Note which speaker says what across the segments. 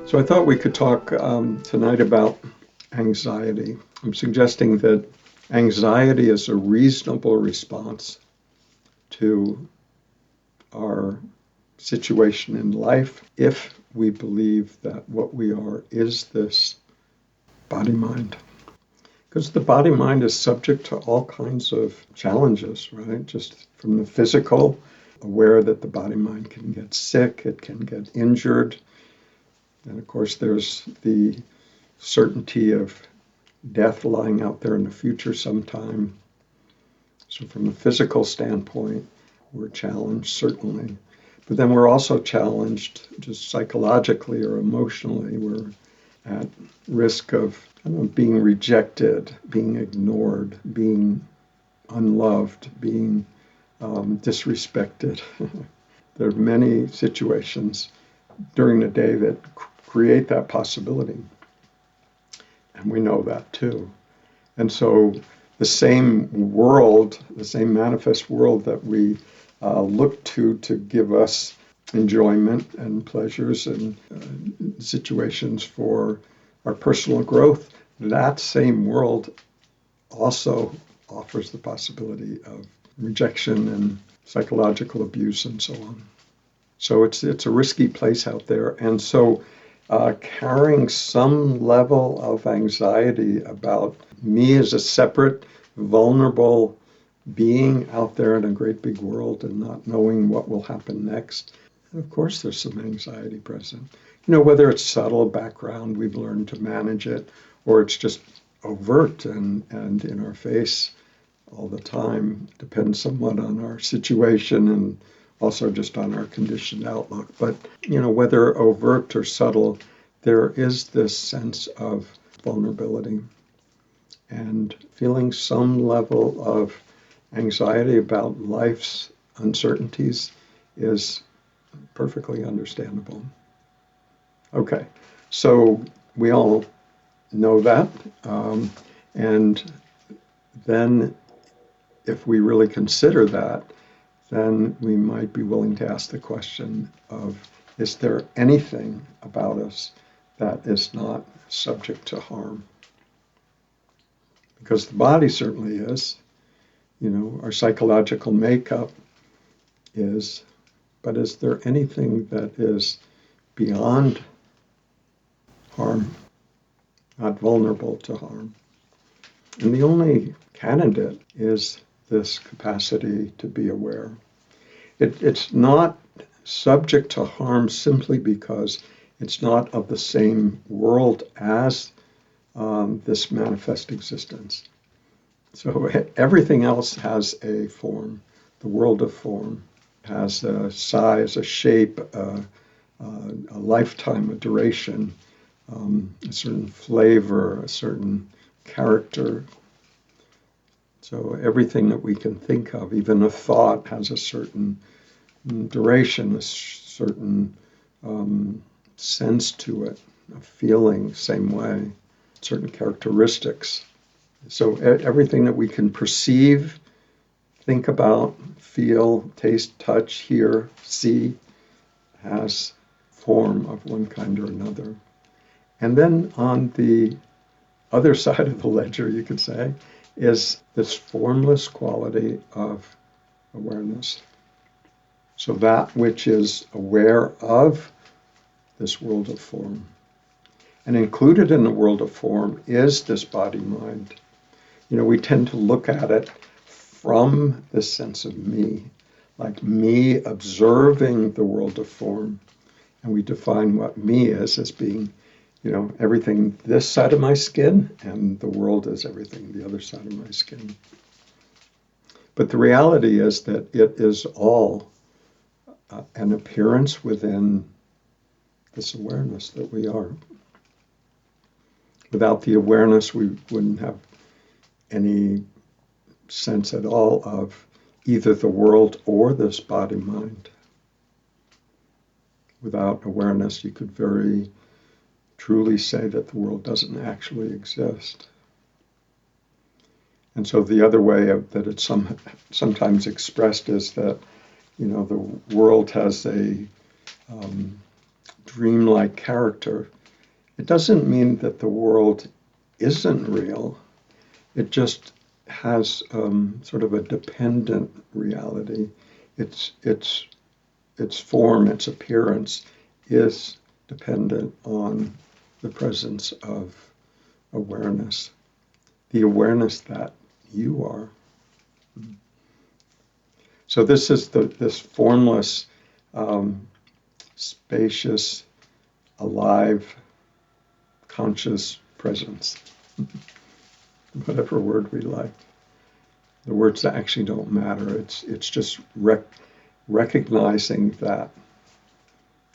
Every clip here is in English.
Speaker 1: So I thought we could talk tonight about anxiety. I'm suggesting that anxiety is a reasonable response to our situation in life if we believe that what we are is this body-mind. Because the body-mind is subject to all kinds of challenges, right? Just from the physical, aware that the body-mind can get sick, it can get injured. And of course, there's the certainty of death lying out there in the future sometime. So from a physical standpoint, we're challenged, certainly. But then we're also challenged just psychologically or emotionally. We're at risk of being rejected, being ignored, being unloved, being disrespected. There are many situations during the day that create that possibility. And we know that too. And so the same world, the same manifest world that we look to give us enjoyment and pleasures and situations for our personal growth, that same world also offers the possibility of rejection and psychological abuse and so on. So it's a risky place out there. And so carrying some level of anxiety about me as a separate, vulnerable being out there in a great big world and not knowing what will happen next. And of course, there's some anxiety present. Whether it's subtle background, we've learned to manage it, or it's just overt and in our face all the time. Depends somewhat on our situation and also just on our conditioned outlook. But, whether overt or subtle, there is this sense of vulnerability and feeling some level of anxiety about life's uncertainties is perfectly understandable. Okay, so we all know that. And then if we really consider that, then we might be willing to ask the question of, is there anything about us that is not subject to harm? Because the body certainly is, our psychological makeup is, but is there anything that is beyond harm, not vulnerable to harm? And the only candidate is this capacity to be aware. It's not subject to harm simply because it's not of the same world as this manifest existence. So everything else has a form. The world of form has a size, a shape, a lifetime, a duration, a certain flavor, a certain character. So everything that we can think of, even a thought, has a certain duration, a certain sense to it, a feeling, same way, certain characteristics. So everything that we can perceive, think about, feel, taste, touch, hear, see, has form of one kind or another. And then on the other side of the ledger, you could say, is this formless quality of awareness. So that which is aware of this world of form. And included in the world of form is this body-mind. We tend to look at it from the sense of me, like me observing the world of form. And we define what me is as being, everything this side of my skin, and the world is everything the other side of my skin. But the reality is that it is all an appearance within this awareness that we are. Without the awareness, we wouldn't have any sense at all of either the world or this body-mind. Without awareness, you could very truly say that the world doesn't actually exist. And so the other way that it's sometimes expressed is that, the world has a dreamlike character, It doesn't mean that the world isn't real. It just has sort of a dependent reality. Its form, its appearance is dependent on the presence of awareness, the awareness that you are. So this is this formless, spacious, alive, conscious presence, whatever word we like. The words that actually don't matter. It's just recognizing that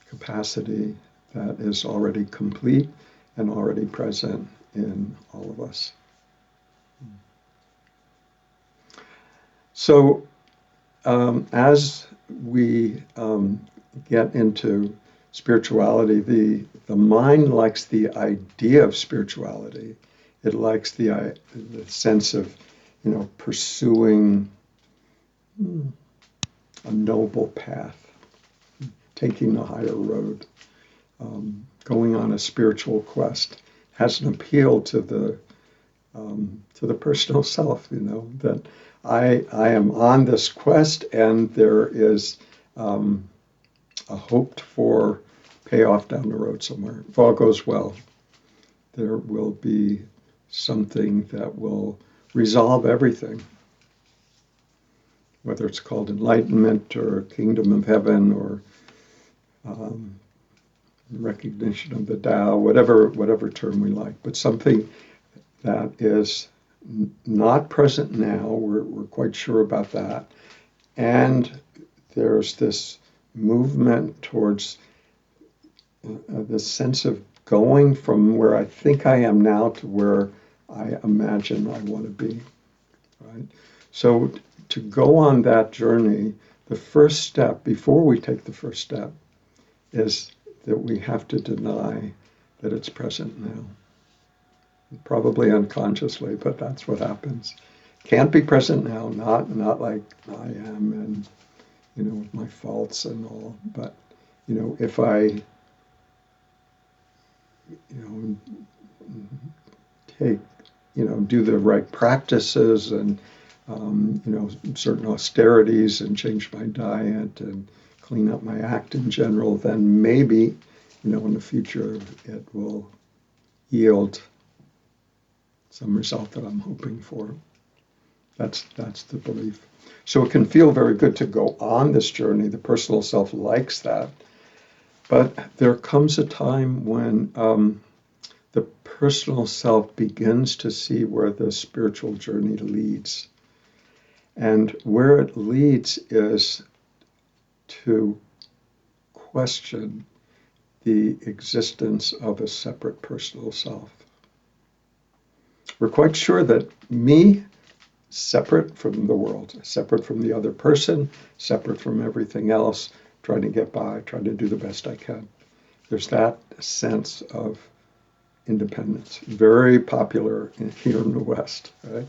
Speaker 1: capacity that is already complete and already present in all of us. So as we get into spirituality, the mind likes the idea of spirituality. It likes the sense of, pursuing a noble path, taking the higher road, going on a spiritual quest, has an appeal to the personal self. That I am on this quest, and there is a hoped for payoff down the road somewhere. If all goes well, there will be something that will resolve everything, whether it's called enlightenment or kingdom of heaven or recognition of the Tao, whatever term we like, but something that is not present now. We're quite sure about that. And there's this movement towards this sense of going from where I think I am now to where I imagine I want to be, right? So to go on that journey, the first step, before we take the first step, is that we have to deny that it's present now. Probably unconsciously, but that's what happens. Can't be present now, not like I am and, with my faults and all, but, if I, take, do the right practices and, certain austerities and change my diet and clean up my act in general, then maybe, in the future it will yield some result that I'm hoping for. That's the belief. So it can feel very good to go on this journey. The personal self likes that. But there comes a time when the personal self begins to see where the spiritual journey leads. And where it leads is to question the existence of a separate personal self. We're quite sure that me, separate from the world, separate from the other person, separate from everything else, trying to get by, trying to do the best I can. There's that sense of independence, very popular here in the West, right?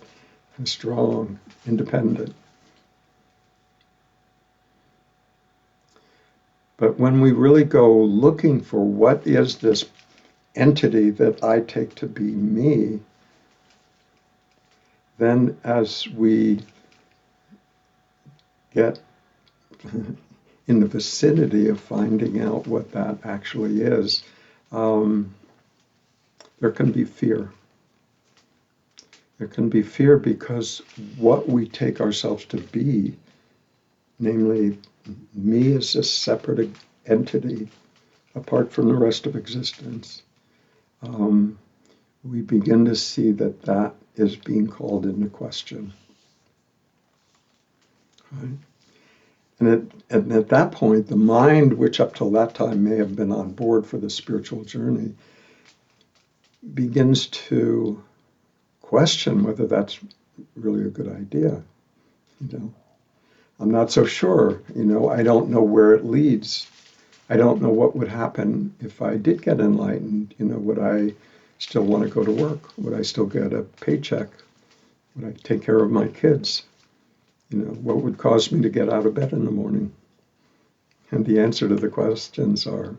Speaker 1: And strong, independent. But when we really go looking for what is this entity that I take to be me, then as we get in the vicinity of finding out what that actually is, there can be fear. There can be fear because what we take ourselves to be, namely me as a separate entity apart from the rest of existence, we begin to see that that is being called into question. Right? And at that point, the mind, which up till that time may have been on board for the spiritual journey, begins to question whether that's really a good idea. I'm not so sure. I don't know where it leads. I don't know what would happen if I did get enlightened. Would I still want to go to work? Would I still get a paycheck? Would I take care of my kids? What would cause me to get out of bed in the morning? And the answer to the questions are,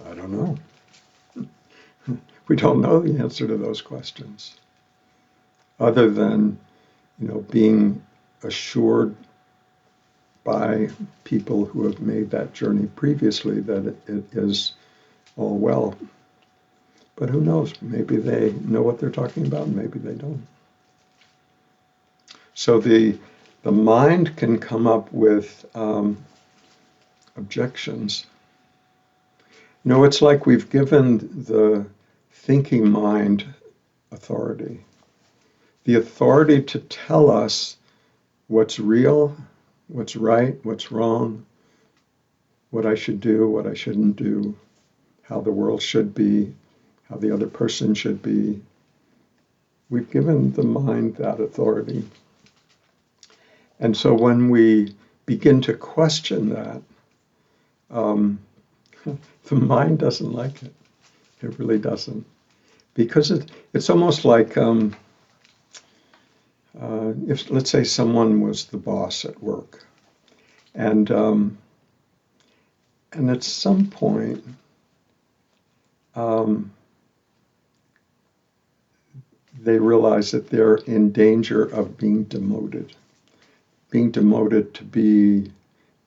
Speaker 1: I don't know. We don't know the answer to those questions, other than, being assured by people who have made that journey previously that it is all well. But who knows? Maybe they know what they're talking about, and maybe they don't. So the mind can come up with objections. It's like we've given the thinking mind authority. The authority to tell us what's real, what's right, what's wrong, what I should do, what I shouldn't do, how the world should be, how the other person should be. We've given the mind that authority. And so when we begin to question that, the mind doesn't like it. It really doesn't. Because it's almost like if, let's say, someone was the boss at work, and at some point, they realize that they're in danger of being demoted to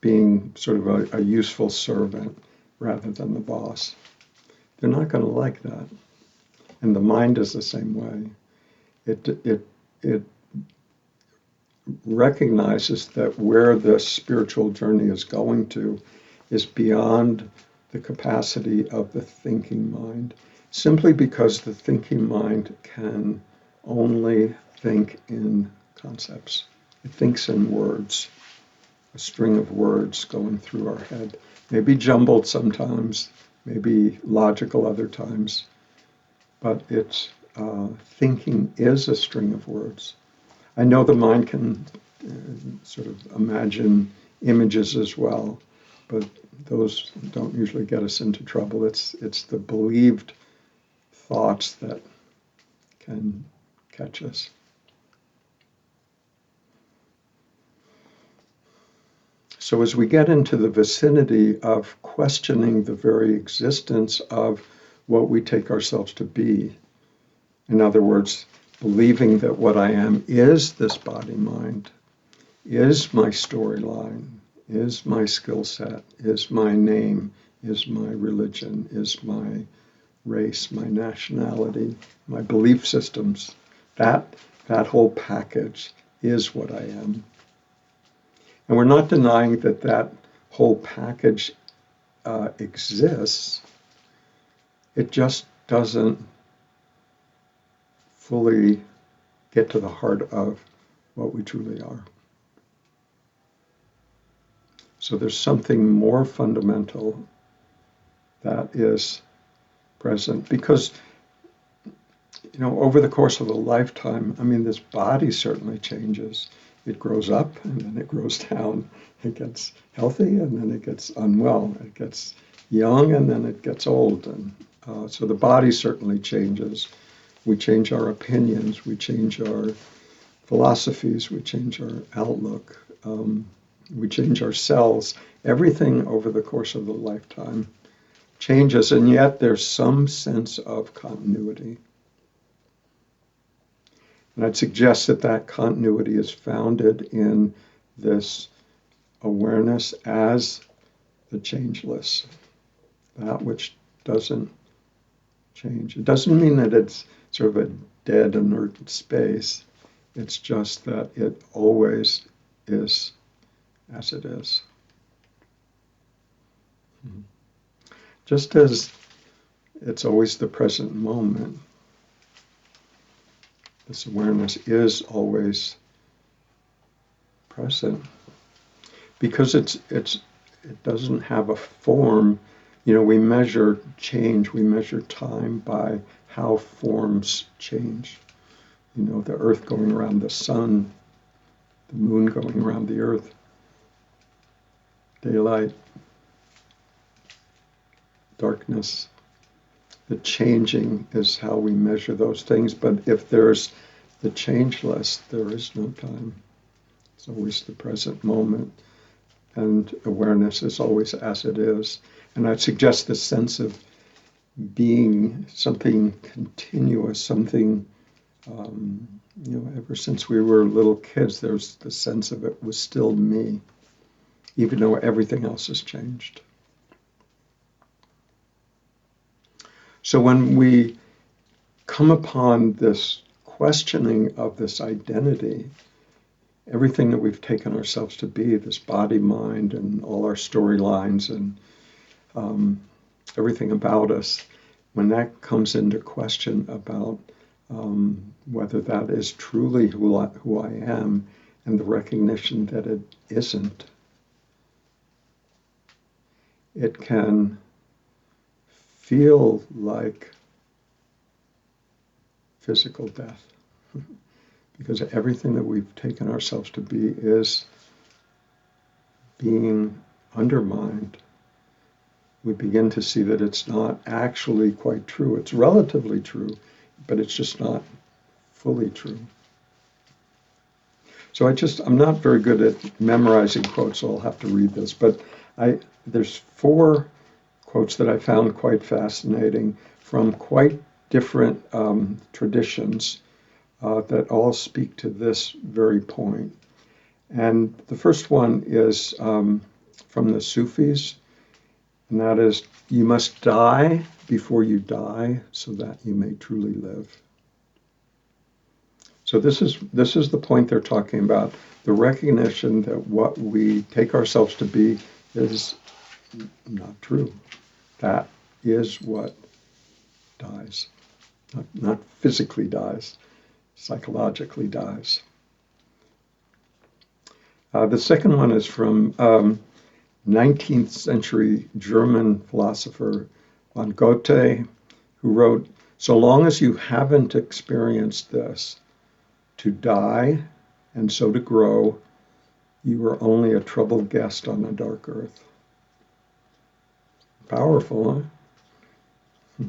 Speaker 1: being sort of a useful servant rather than the boss. They're not going to like that. And the mind is the same way. It recognizes that where the spiritual journey is going to is beyond the capacity of the thinking mind, simply because the thinking mind can only think in concepts. It thinks in words, a string of words going through our head, maybe jumbled sometimes, maybe logical other times, but its thinking is a string of words. I know the mind can sort of imagine images as well, but those don't usually get us into trouble. It's the believed thoughts that can catch us. So as we get into the vicinity of questioning the very existence of what we take ourselves to be, in other words, believing that what I am is this body-mind, is my storyline, is my skill set, is my name, is my religion, is my race, my nationality, my belief systems, that whole package is what I am. And we're not denying that whole package exists. It just doesn't fully get to the heart of what we truly are. So there's something more fundamental that is present, because over the course of a lifetime, this body certainly changes. It grows up and then it grows down. It gets healthy and then it gets unwell. It gets young and then it gets old. And so the body certainly changes. We change our opinions. We change our philosophies. We change our outlook. We change our cells. Everything over the course of the lifetime changes, and yet there's some sense of continuity. And I'd suggest that continuity is founded in this awareness as the changeless, that which doesn't change. It doesn't mean that it's sort of a dead, inert space. It's just that it always is as it is. Just as it's always the present moment, this awareness is always present, because it doesn't have a form. We measure change, we measure time by how forms change. The earth going around the sun, the moon going around the earth, daylight, darkness. The changing is how we measure those things, but if there's the changeless, there is no time. It's always the present moment, and awareness is always as it is. And I'd suggest this sense of being something continuous, something, ever since we were little kids, there's the sense of it was still me, even though everything else has changed. So when we come upon this questioning of this identity, everything that we've taken ourselves to be, this body, mind, and all our storylines and everything about us, when that comes into question about whether that is truly who I am, and the recognition that it isn't, it can feel like physical death. Because everything that we've taken ourselves to be is being undermined. We begin to see that it's not actually quite true. It's relatively true, but it's just not fully true. So I'm not very good at memorizing quotes, so I'll have to read this. But there's 4 quotes that I found quite fascinating from quite different traditions that all speak to this very point. And the first one is from the Sufis, and that is, you must die before you die so that you may truly live. So this is the point they're talking about, the recognition that what we take ourselves to be is not true. That is what dies. Not physically dies, psychologically dies. The second one is from 19th century German philosopher von Goethe, who wrote, "So long as you haven't experienced this, to die and so to grow, you are only a troubled guest on a dark earth." Powerful, huh?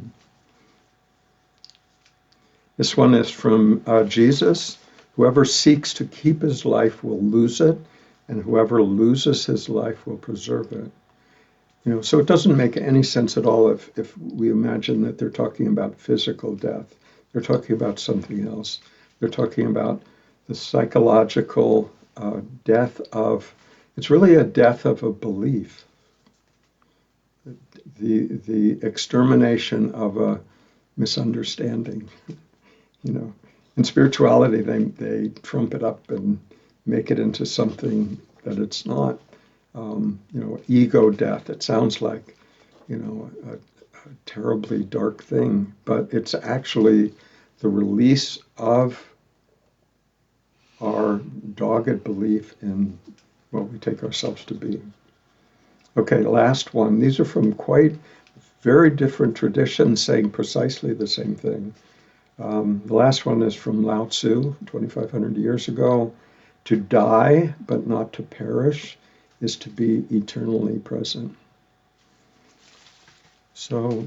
Speaker 1: This one is from Jesus. "Whoever seeks to keep his life will lose it, and whoever loses his life will preserve it." So it doesn't make any sense at all if we imagine that they're talking about physical death. They're talking about something else. They're talking about the psychological death of, it's really a death of a belief, the extermination of a misunderstanding. In spirituality, they trump it up and make it into something that it's not. Ego death. It sounds like, a terribly dark thing, but it's actually the release of our dogged belief in what we take ourselves to be. Okay, last one. These are from quite very different traditions saying precisely the same thing. The last one is from Lao Tzu, 2,500 years ago. "To die, but not to perish, is to be eternally present." So,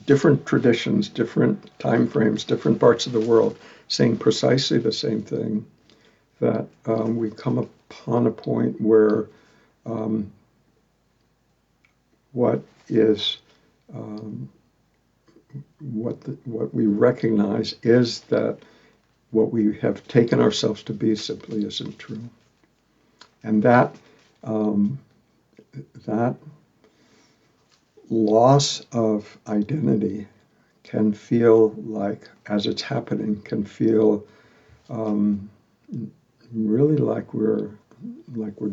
Speaker 1: different traditions, different time frames, different parts of the world saying precisely the same thing, that we come upon a point where what we recognize is that what we have taken ourselves to be simply isn't true. And that loss of identity can feel like, as it's happening, can feel really like we're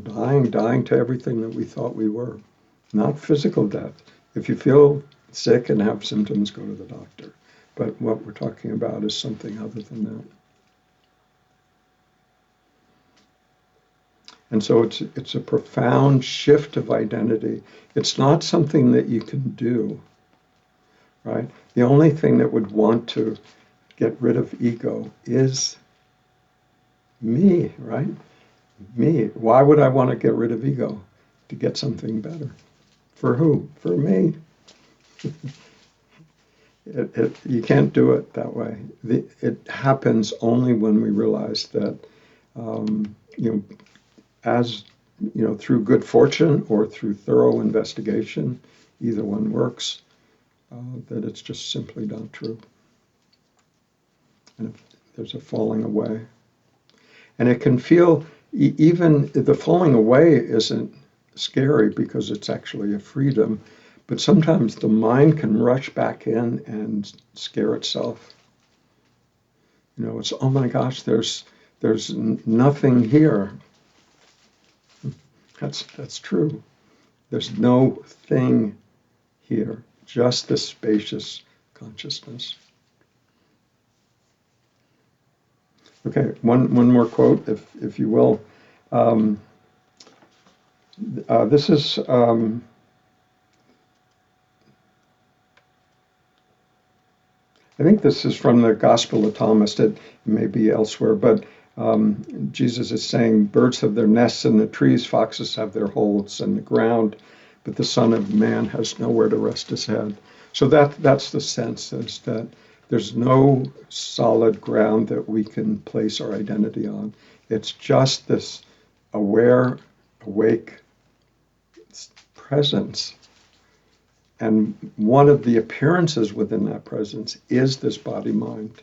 Speaker 1: dying to everything that we thought we were. Not physical death. If you feel sick and have symptoms, go to the doctor. But what we're talking about is something other than that. And so it's a profound shift of identity. It's not something that you can do, right? The only thing that would want to get rid of ego is me, right? Me. Why would I want to get rid of ego? To get something better. For who? For me. You can't do it that way. It happens only when we realize that, through good fortune or through thorough investigation, either one works, that it's just simply not true. And if there's a falling away. And it can feel, even the falling away isn't scary because it's actually a freedom, but sometimes the mind can rush back in and scare itself. It's, oh my gosh, there's nothing here. That's true. There's no thing here, just the spacious consciousness. Okay, one more quote, if you will. This is I think this is from the Gospel of Thomas. It may be elsewhere, but Jesus is saying, birds have their nests in the trees, foxes have their holes in the ground, but the Son of Man has nowhere to rest his head. So that's the sense, is that there's no solid ground that we can place our identity on. It's just this aware, awake presence. And one of the appearances within that presence is this body-mind.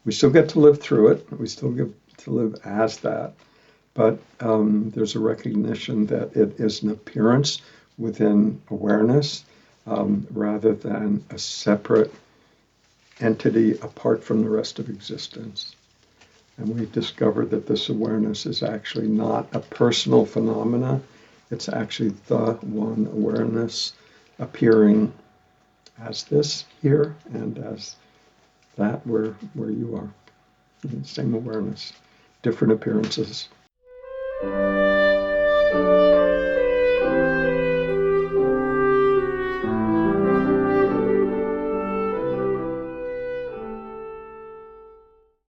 Speaker 1: We still get to live through it. We still get to live as that. But there's a recognition that it is an appearance within awareness rather than a separate entity apart from the rest of existence. And we discovered that this awareness is actually not a personal phenomena. It's actually the one awareness appearing as this here and as that where you are. Same awareness, different appearances.